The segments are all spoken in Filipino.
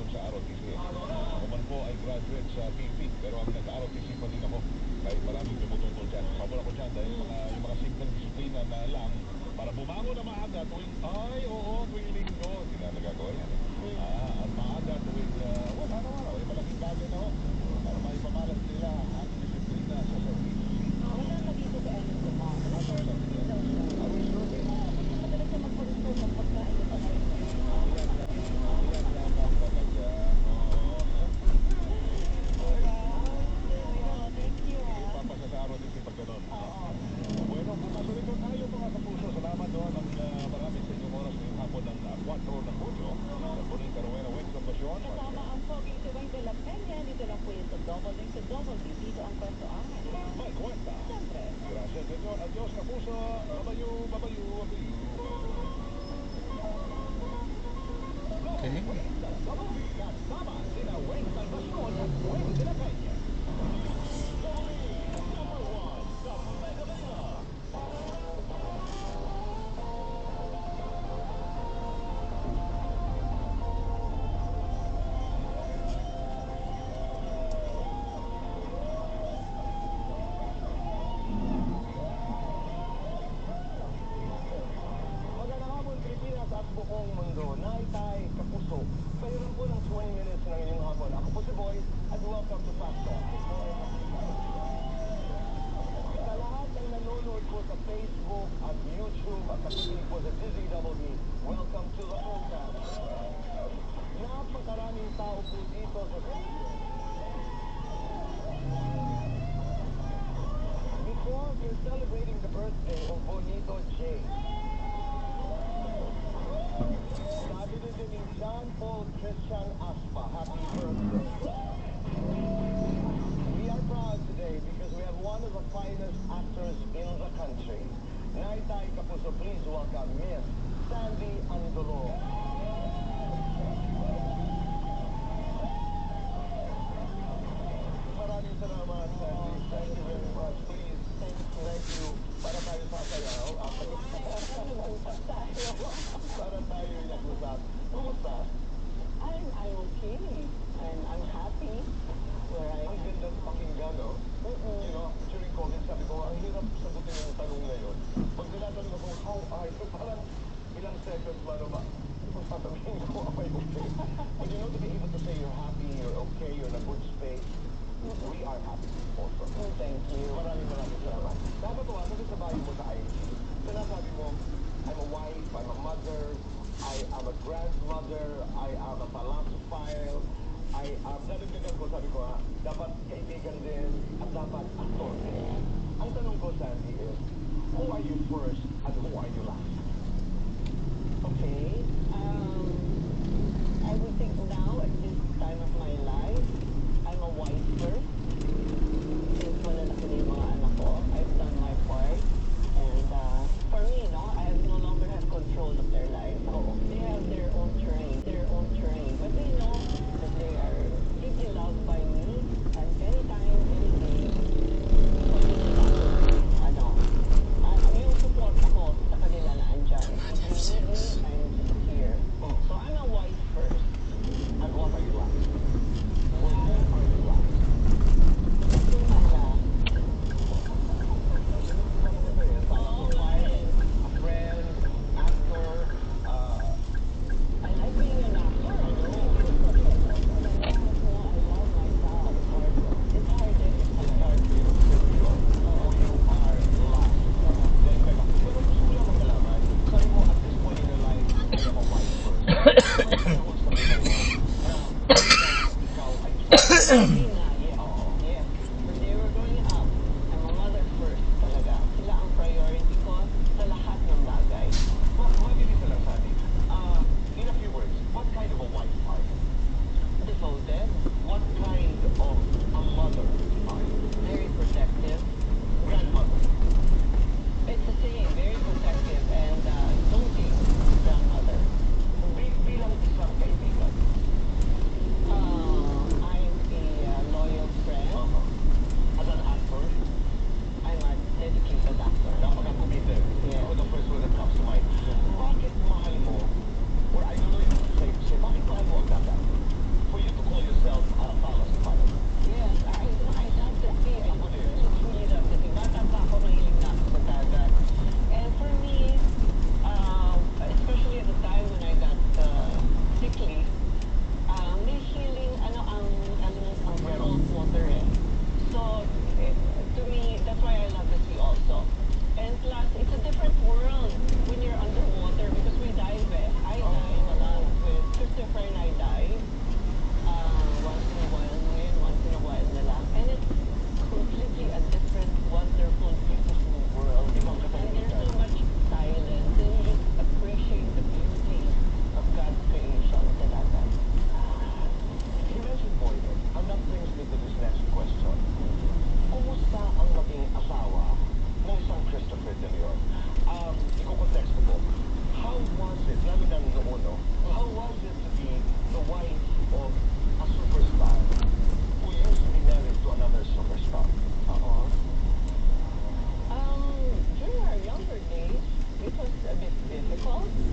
sa ROTC. Ako man po ay graduate sa PIP, pero ang nag-ROTC pa din ako. Kahit maraming tumututol dyan. Pabor ako dyan dahil yung mga simpleng disiplina na lang para bumangon na maaga tuwing, tuwing linggo. Hindi na nagagawa yan. At maaga tuwing, araw-araw, ay malaking bagay na ho. Para maipamalas nila ang disiplina sa sarili. Wala ka dito sa ano ko mo. Ano sa disiplina daw siya? Madalas siya magpag-store ng pagkain sa mga Bueno, pumasulit ko tayo mga kapuso. Salamat doon ng marami sa inyong oras ngayong hapon ng 4 ng Hulyo. Sa Bonita Rowena West Occasion. kasama ang Pogi Tuwing de la Peña. Dito lang po yun sa Double Link sa Double D. Dito ang kwento ang May kwenta. siyempre. Gracias, Senyor. Adios, kapuso. Babayu, babayu, babayu. Okay. Kasama sila Weng Salvacion at Weng de la Peña. Number 1 sa Mega Mega. Magandang hapon, Pilipinas at buong mundo. Naitay, kapuso. Mayroon po ng 20 minutes ng inyong hapon. Ako po si Boy at welcome to Fast Talk. Sa lahat ng nanonood po sa Facebook at YouTube at nakikinig po sa DZWD, welcome to the podcast. Napakaraming tao po dito sa Before we're celebrating the birthday of Bonito J. Sabi din ni John Paul Christian Aspa, happy birthday. We are proud today because we have one of the finest actors in the country. Naitay Kapuso, please welcome Miss Sandy Andolo. Maraming salamat, Sandy. Thank you very much. Please, thank you. Para tayo sasayaw. Para tayo nag-usap. Kumusta? I'm okay. I'm happy where I Ang ganda sa pakinggan, no? You know, during COVID, sabi ko, ang hirap sagutin yung tanong ngayon. Pag tinatanong ako, how are you? Parang ilang seconds ba naman? Kung sasabihin ko, okay. But you know, to be able to say you're happy, you're okay, you're in a good space, we are happy also. Thank you. Maraming salamat. Nakakatuwa kasi sa bio mo sa IG, sinasabi mo, I'm a wife, I'm a mother, I am a grandmother, I am a philosopher, I am, dadagdagan ko, sabi ko dapat kaibigan din, at dapat actor din. Ang tanong ko, Sandy, is, who are you first and who are you last? Okay. I would think now at this time of my life, I'm a wife first. Since malalaki na yung mga anak ko, I've done my part. And for me, I no longer have control of their life. They have their own journey. But they know that they are deeply loved by me. And anytime, any day, yung support ako sa kanila na andyan. If you need me, I'm here. So I'm a wife first. And what are you last? Who are you last? A friend, actor, I like being an actor. I know. I love myself. It's hard. ang hard to you are last. Teka lang. Pero gusto ko lang malaman, sabi mo at this point in your life, I am a wife first. Ano sa buhay mo na ikaw ay Yes. When they were growing up, I'm a mother first talaga. Sila ang priority ko sa lahat ng bagay. Mabilis na lang, Sandy. In a few words, what kind of a wife are you? Devoted, What kind of a mother are you? very protective. Grandmother. It's the same, very protective and doting grandmother. Bilang isang kaibigan. I'm a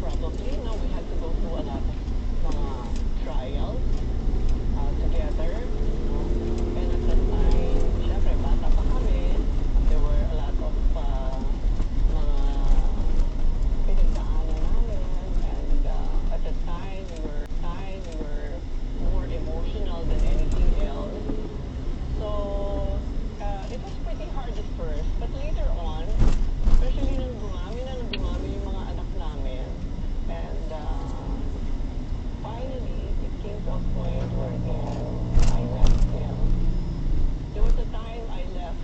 probably, no, we had to go through a lot of mga trials together. No? And at that time, syempre, bata pa kami. There were a lot of mga pinagdaanan namin. And at the time, we were more emotional than anything else. So, it was pretty hard at first. But later on, especially nung dumami yung mga anak namin. And finally, it came to a point where I left him. There was a time I left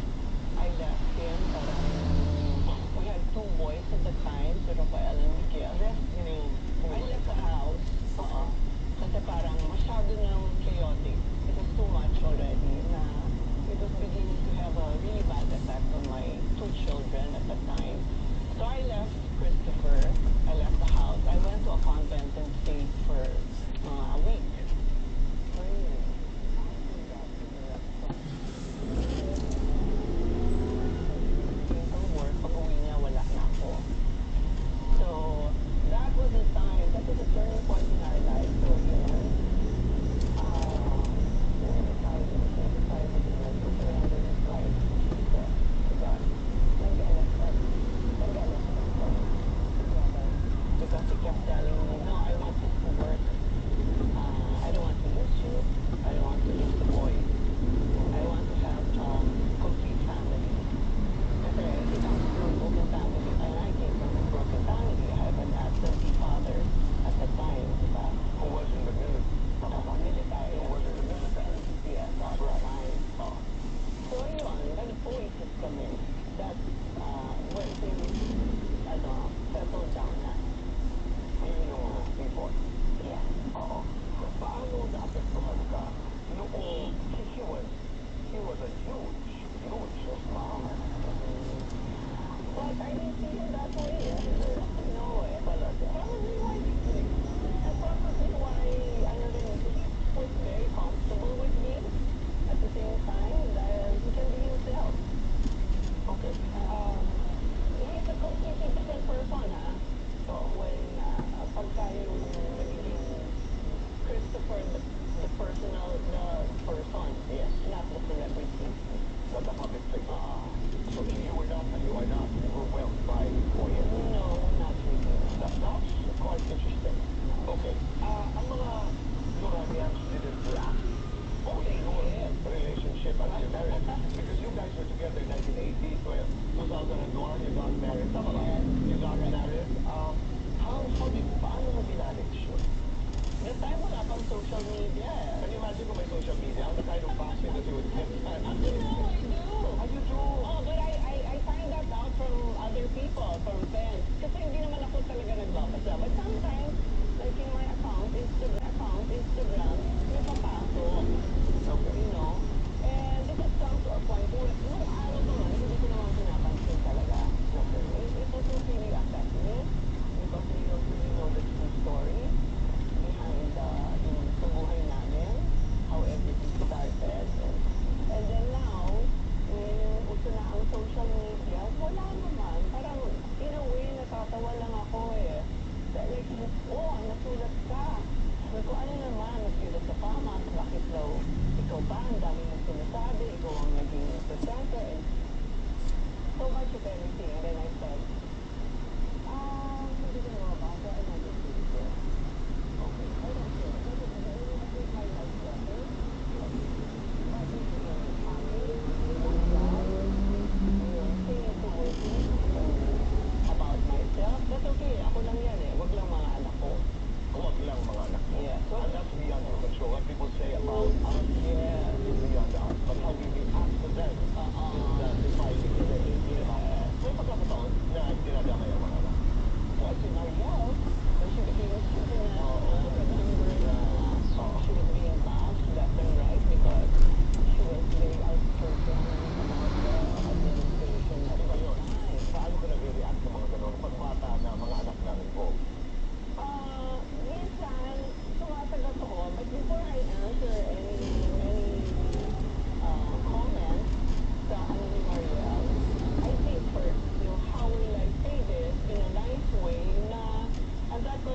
him. Parang, we had 2 boys at the time, si Rafael and Miguel. I left the house. Kasi parang masyado nang chaotic. It was too much already na it was beginning to have a really bad effect on my 2 children at the time. So I left Christopher. I left the house. I went to a convent and stayed for a week. From work, pag-uwi niya, wala na ako. So, that was a time, that was a turning point in our life. So, we decided to surrender his life to God. Because he kept telling me, no, I want this to work. I don't want to lose you. I don't want to lose the boy. I want to have complete family. Kasi he comes from a broken family, and I came from a broken family. I have an absentee father at the time, diba? Who was in the military? Military. Who was in the military? Yes, at the time. So yun, nag-oasis kami. That's when things, settled down na. Meaning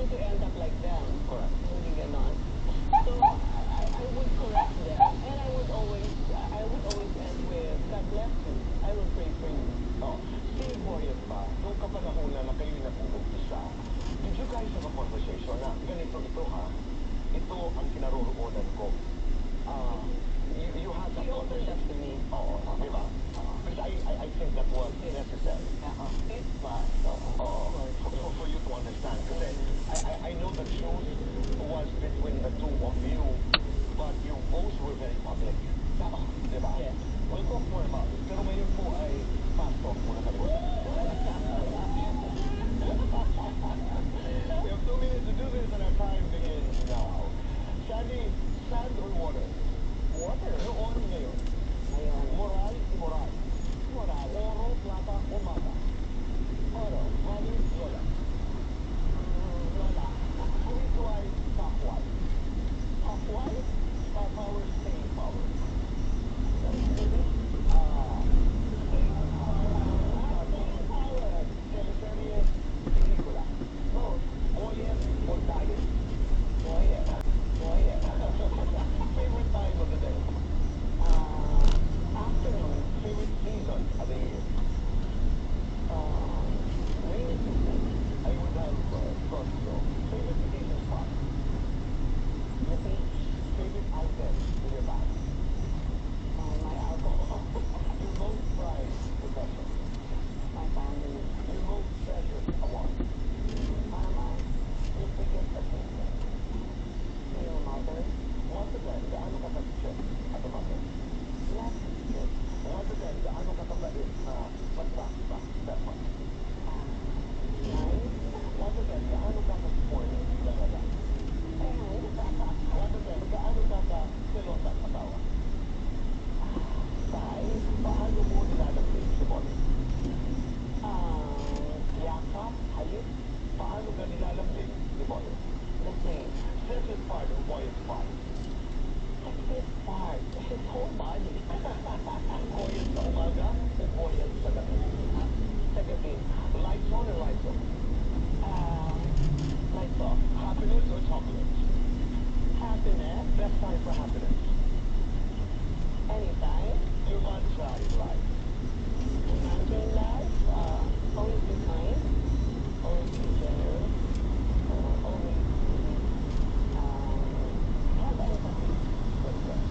to end up like them. Correct. Hindi ganon. So, I would correct them, and I would always end with, God bless you. I will pray for you. Oh, si Boyet ba, nung kapanahonan na kayo'y nag-uumpisa, did you guys have a conversation na ganito ito ha? Ito ang kinaroroonan ko. You had that He opened conversation. up to me. Oo, di ba? Because I think that was necessary. It was, so, For you to understand. Kasi I know the truth was between the two of you, but you both were very public. Tama, di ba? Yes. We'll talk more about it. Pero ngayon po ay fast talk muna kami. We have 2 minutes to do this and our time begins now. Sandy, sand or water? Water. Noon, ngayon. Ngayon. Moral, immoral. Moral. Oro, plata, o mata. Oro. Mother, lola. Lola. Who is wise, top wise? Top wife? Star power, staying power. Spirit? Staying power. Teleserye, pelikula. Both. Goyet or diet. Goyet. Goyet. Favorite time of the day. Afternoon. Favorite season of the year. Rainy season. I would have Scorpio. Favorite vacation spot. The beach. Favorite item in your bag. My alcohol. Your most prized possession. My family. Your most treasured award. Mama. Your biggest achievement. Your mother. 1 to 10, gaano ka ka-check at umatin? Last trip. 1 to 10, gaano ka kabait na mag-backpack step on? 9. 1 to 10, gaano ka ka-sporty talaga? 1 to 10, gaano ka ka-selosa at asawa? 5, paano mo nilalambing si Bonnie? Yakap. Hayop, paano ka nilalambing ni Bonnie? The same. Sexiest part of Boyet's body. Sexiest part. His whole body. Boyet sa umaga o Boyet sa gabi? Sa gabi. Lights on or lights off? Lights off. Happiness or chocolate? Happiness. Best time for happiness. Anytime. Your mantra in life. Mantra in life. Always be kind. Always be generous. Always have empathy. Very good.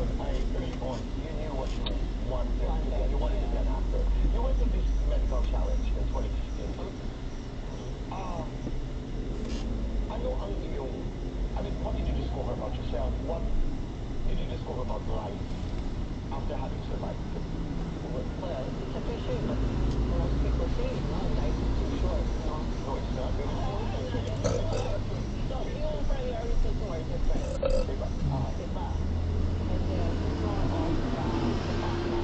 because early on, you knew what you wanted to get. You wanted to get after. You went to this medical challenge in 2015. Ano ang iyong, what did you discover about yourself? What did you discover about life after having survived? Well, it's a cliche, but most people say, life is too short, No, it's not. So, yung priorities mo are different. Diba? Diba? And then, it's more of the fact na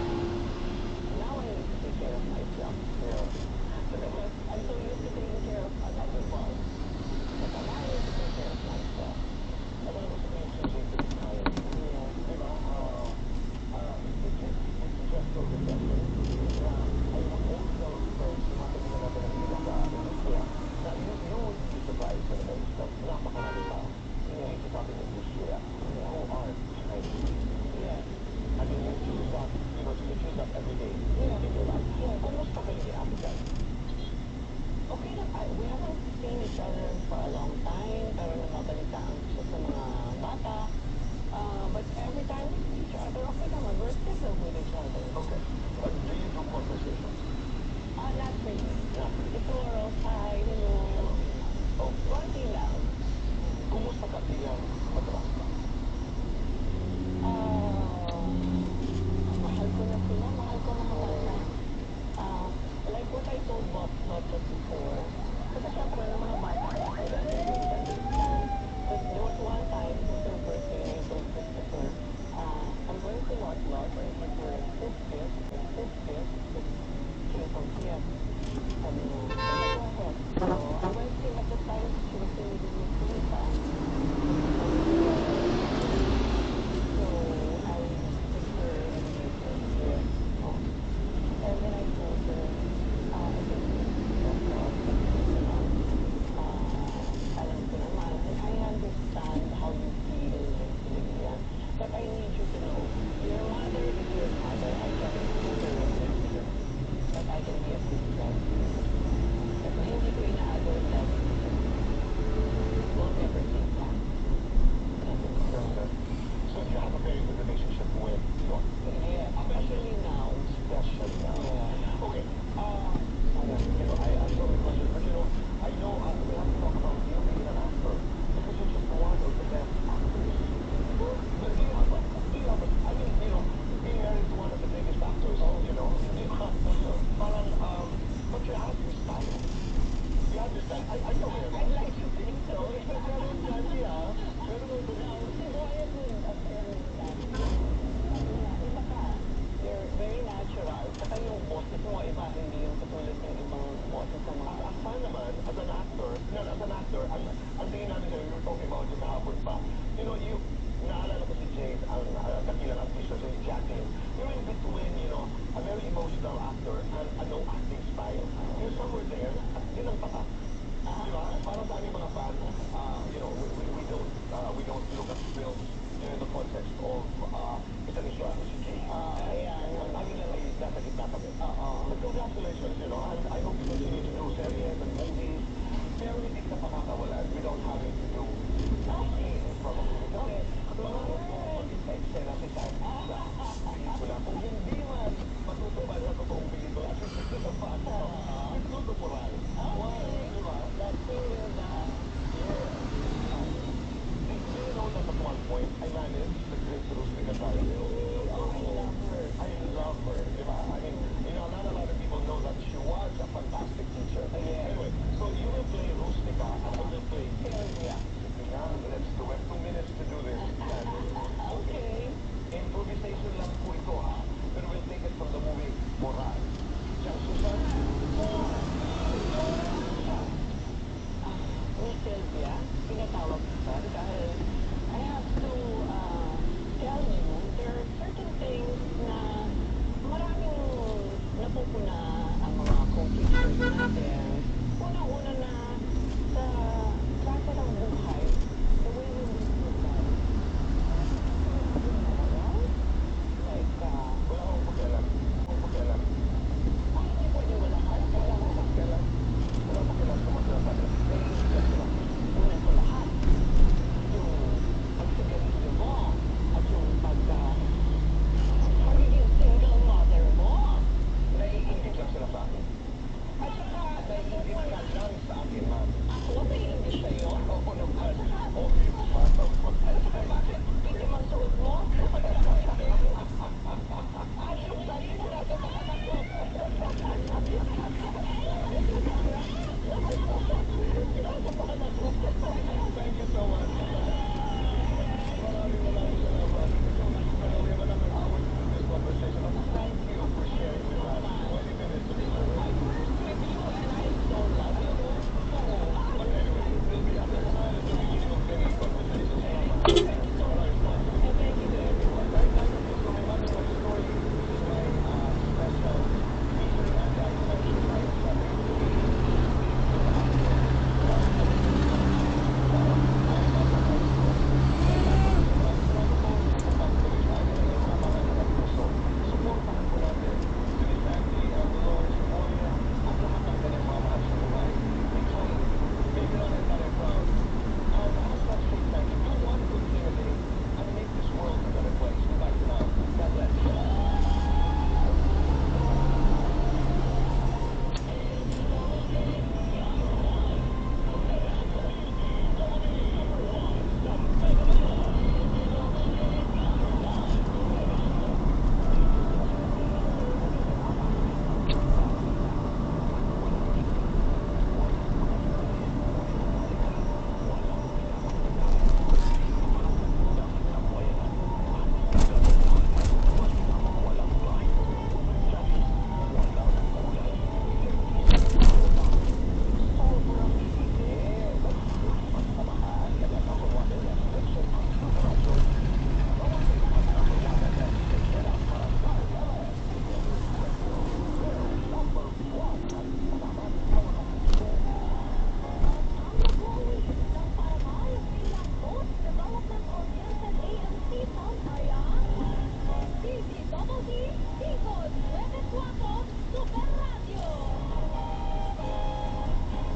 now I need to take care of myself. Yeah. Because I'm so used to taking care of other people. But now I need to take care of myself. Ano naman sabihin sa Jacob time? Yeah. Diba? It's just so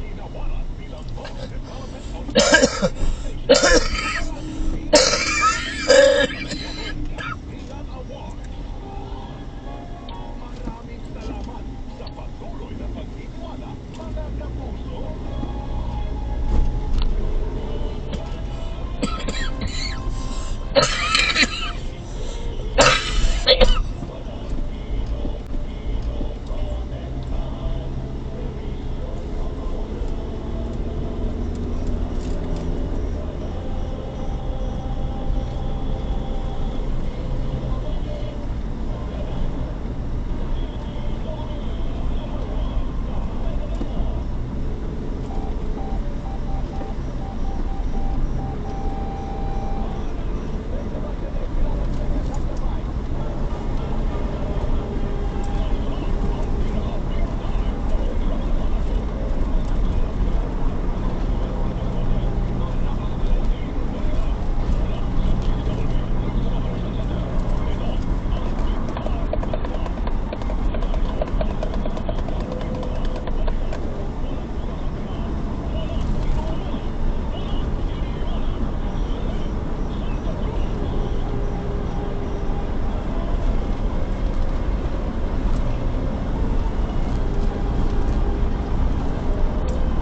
Tinawaran bilang Most Development Organization. Kapihan Award. Maraming salamat sa patuloy na pagtitiwala, mga kapuso.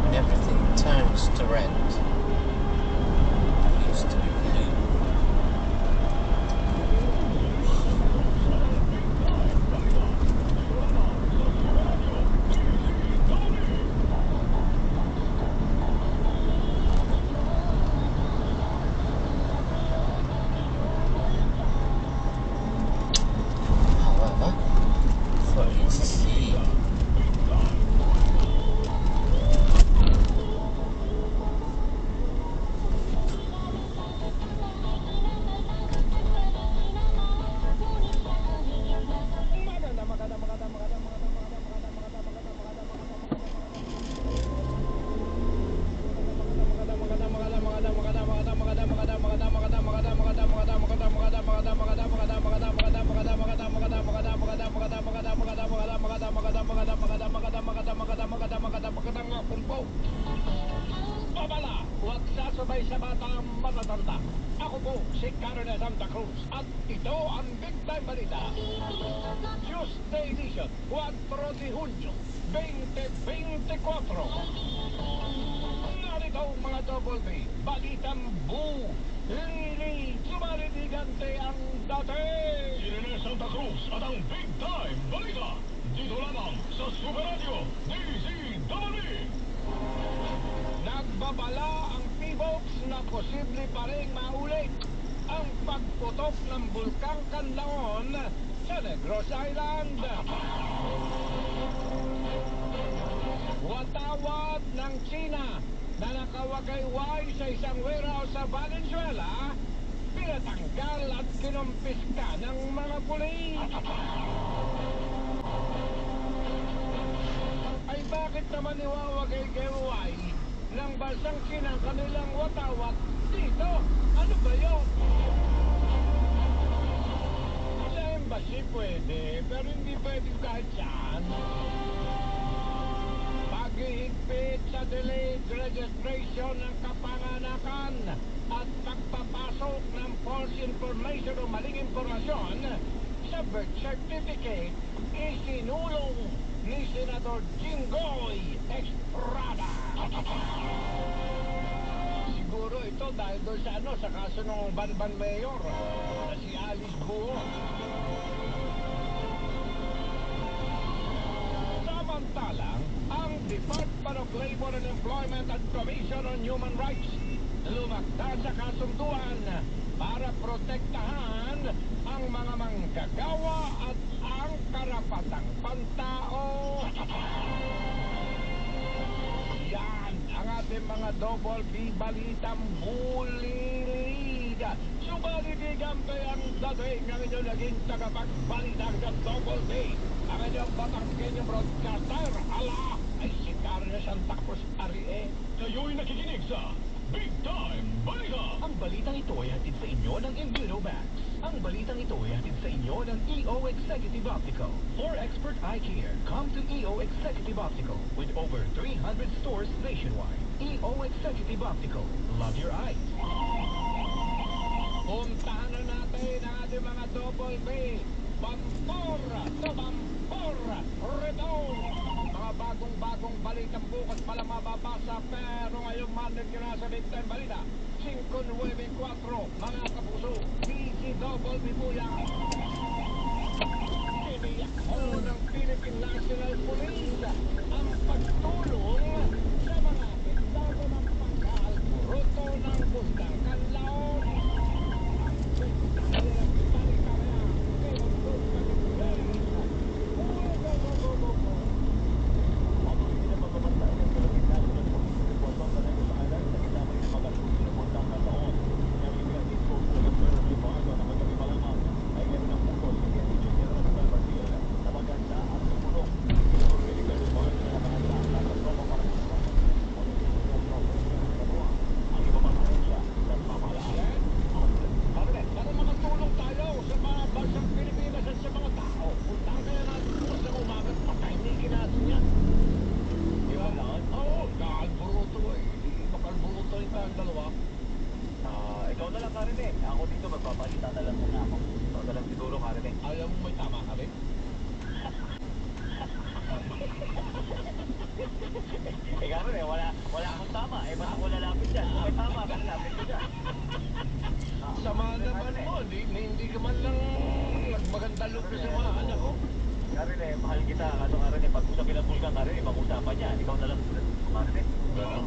When everything turns to red. It used to be blue. However, for easy. Babala, huwag sasabay sa batang matatanda. Ako po si Karen Santa Cruz at ito ang Big Time Balita. Tuesday edition, 4 de Junio, 2024. Narito ang mga double B, balitang bu. Lili, sumarinigante ang dating. Irene Santa Cruz at ang Big Time Balita. Dito lamang sa Super Radio DZWB. Nagbabala ang PBOX na posible pa rin maulit ang pagputok ng Bulkang Canlaon sa Negros Island. Watawat ng China na nakawagayway sa isang warehouse sa Valenzuela, pinatanggal at kinumpiska ng mga pulis. Ay bakit naman iwawagay-gayway ng bansang China ang kanilang watawat dito? Ano ba yun? Sa embassy pwede, pero hindi pwede kahit saan. Paghihigpit sa delayed registration ng kapanganakan at pagpapasok ng false information o maling impormasyon sa birth certificate isinulong ni Senador Jinggoy Estrada. Siguro ito dahil doon sa sa kaso ng Banban Mayor na si Alice Buo. Samantalang, ang Department of Labor and Employment and Commission on Human Rights lumakda sa kasunduan para protektahan ang mga manggagawa at ang karapatang pantao. Yan ang ating mga double B balitang bulirid. Sumaliligan kayo ang dating ng inyong naging tagapagbalitang ng double B. Ang inyong Batangkenyong broadcaster, ala, ay si Carlos Santa Cruz Arie. Kayo'y nakikinig sa Big Time Balita. Ang balitang ito ay hatid sa inyo ng Immunomax. Ang balitang ito ay hatid sa inyo ng ng EO Executive Optical. For expert eye care, come to EO Executive Optical with over 300 stores nationwide. EO Executive Optical. Love your eyes. Puntahan na natin ang ating mga double B. Bampora to Bampora Redon. Mga bagong-bagong balitang bukas pala mababasa pero ngayong Monday ka na sa Big Time Balita. 594 mga kapuso. DCWB po yan. Tiniyak mo ng Philippine National Police ang pagtulong sa mga apektado ng pagkaalburuto ng Bundang Kanlaon. Ikaw na lang, Karen. Ako dito, magpapalita na lang muna ako. Ikaw na lang siguro, Karen. Alam mo may tama ka rin? Karen, wala akong tama. Ba't ako lalapit dyan? Kung may tama, lalapit ko dyan. Sama naman mo, hindi ka man lang nagmaganda look na sa mga anak ko. Karen, mahal kita. Karen, pag-usapin ang bulkan, Karen, pag-usapan niya. Ikaw na lang, Karen. Well,